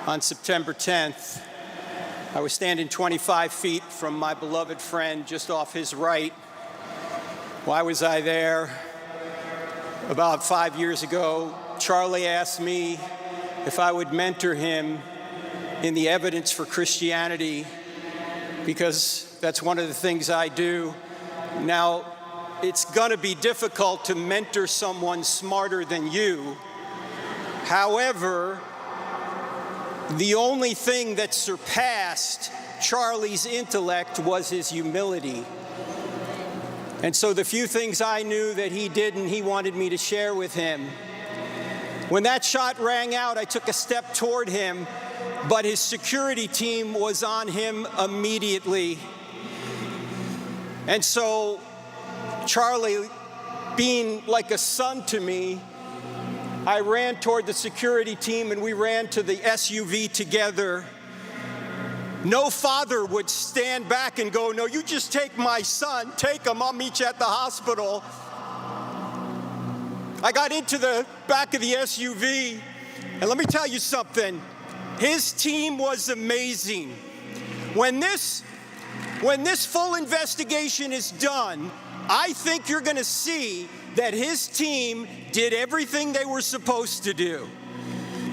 On September 10th, I was standing 25 feet from my beloved friend just off his right. Why was I there? About 5 years ago, Charlie asked me if I would mentor him in the evidence for Christianity, because that's one of the things I do. Now, it's going to be difficult to mentor someone smarter than you. However, the only thing that surpassed Charlie's intellect was his humility. And so the few things I knew that he didn't, he wanted me to share with him. When that shot rang out, I took a step toward him, but his security team was on him immediately. And so Charlie, being like a son to me, I ran toward the security team and we ran to the SUV together. No father would stand back and go, "No, you just take my son, take him, I'll meet you at the hospital." I got into the back of the SUV, and let me tell you something. His team was amazing. When this full investigation is done, I think you're going to see that his team did everything they were supposed to do.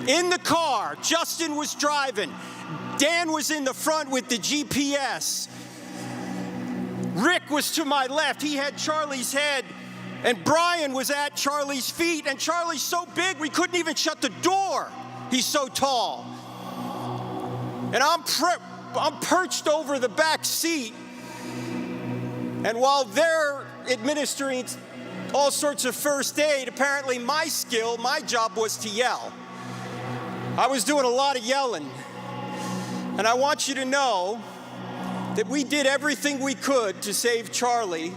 In the car, Justin was driving. Dan was in the front with the GPS. Rick was to my left. He had Charlie's head. And Brian was at Charlie's feet. And Charlie's so big, we couldn't even shut the door. He's so tall. And I'm perched over the back seat. And while they're administering all sorts of first aid, apparently my job was to yell. I was doing a lot of yelling. And I want you to know that we did everything we could to save Charlie,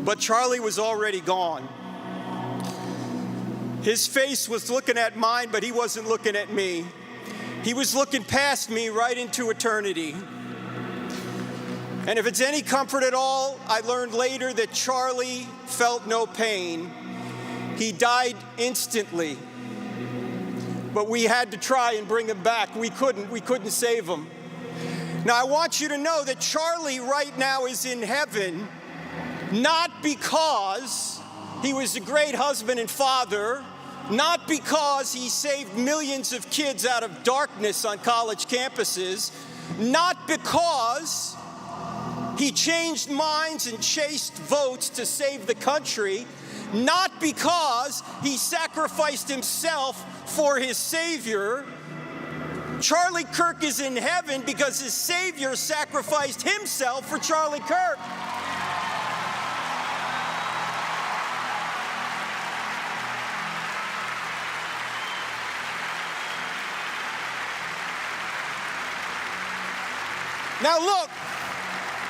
but Charlie was already gone. His face was looking at mine, but he wasn't looking at me. He was looking past me right into eternity. And if it's any comfort at all, I learned later that Charlie felt no pain. He died instantly. But we had to try and bring him back. We couldn't save him. Now, I want you to know that Charlie right now is in heaven, not because he was a great husband and father, not because he saved millions of kids out of darkness on college campuses, not because he changed minds and chased votes to save the country, not because he sacrificed himself for his Savior. Charlie Kirk is in heaven because his Savior sacrificed himself for Charlie Kirk. Now look,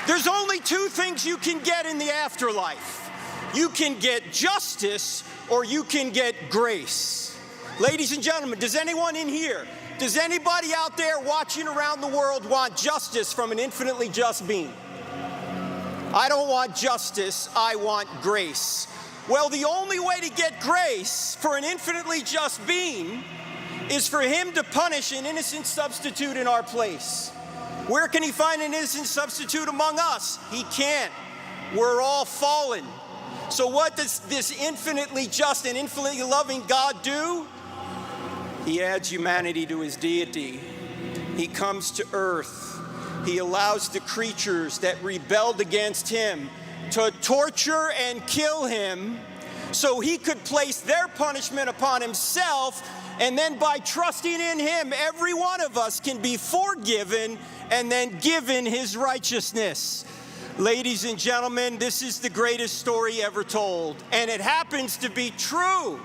there's only two things you can get in the afterlife. You can get justice or you can get grace. Ladies and gentlemen, does anyone in here, does anybody out there watching around the world want justice from an infinitely just being? I don't want justice, I want grace. Well, the only way to get grace for an infinitely just being is for him to punish an innocent substitute in our place. Where can he find an innocent substitute among us? He can't. We're all fallen. So what does this infinitely just and infinitely loving God do? He adds humanity to his deity. He comes to earth. He allows the creatures that rebelled against him to torture and kill him so he could place their punishment upon himself, and then by trusting in him, every one of us can be forgiven and then given his righteousness. Ladies and gentlemen, this is the greatest story ever told, and it happens to be true.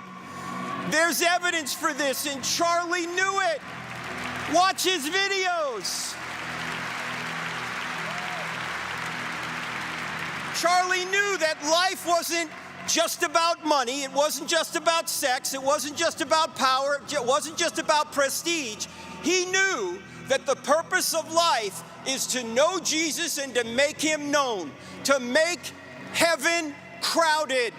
There's evidence for this, and Charlie knew it. Watch his videos. Charlie knew that life wasn't just about money, it wasn't just about sex, it wasn't just about power, it wasn't just about prestige. He knew that the purpose of life is to know Jesus and to make him known, to make heaven crowded.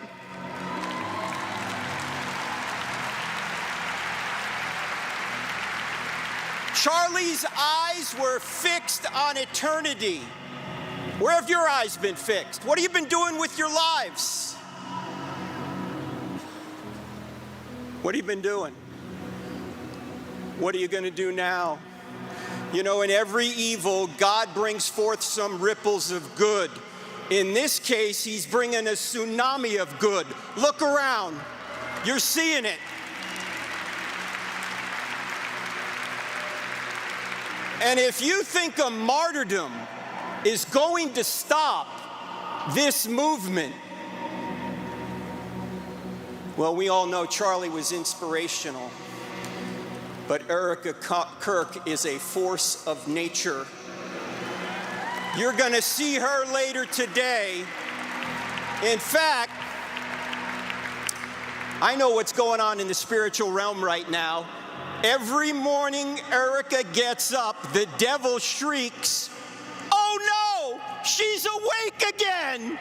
Charlie's eyes were fixed on eternity. Where have your eyes been fixed? What have you been doing with your lives? What have you been doing? What are you going to do now? You know, in every evil, God brings forth some ripples of good. In this case, he's bringing a tsunami of good. Look around. You're seeing it. And if you think a martyrdom is going to stop this movement, well, we all know Charlie was inspirational, but Erica Kirk is a force of nature. You're going to see her later today. In fact, I know what's going on in the spiritual realm right now. Every morning Erica gets up, the devil shrieks, "Oh no, she's awake again!"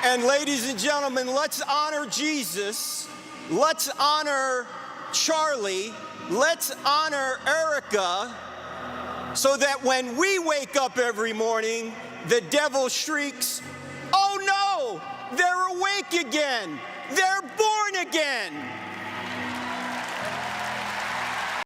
And ladies and gentlemen, let's honor Jesus, let's honor Charlie, let's honor Erica, so that when we wake up every morning, the devil shrieks, "Oh no, they're awake again, they're born again."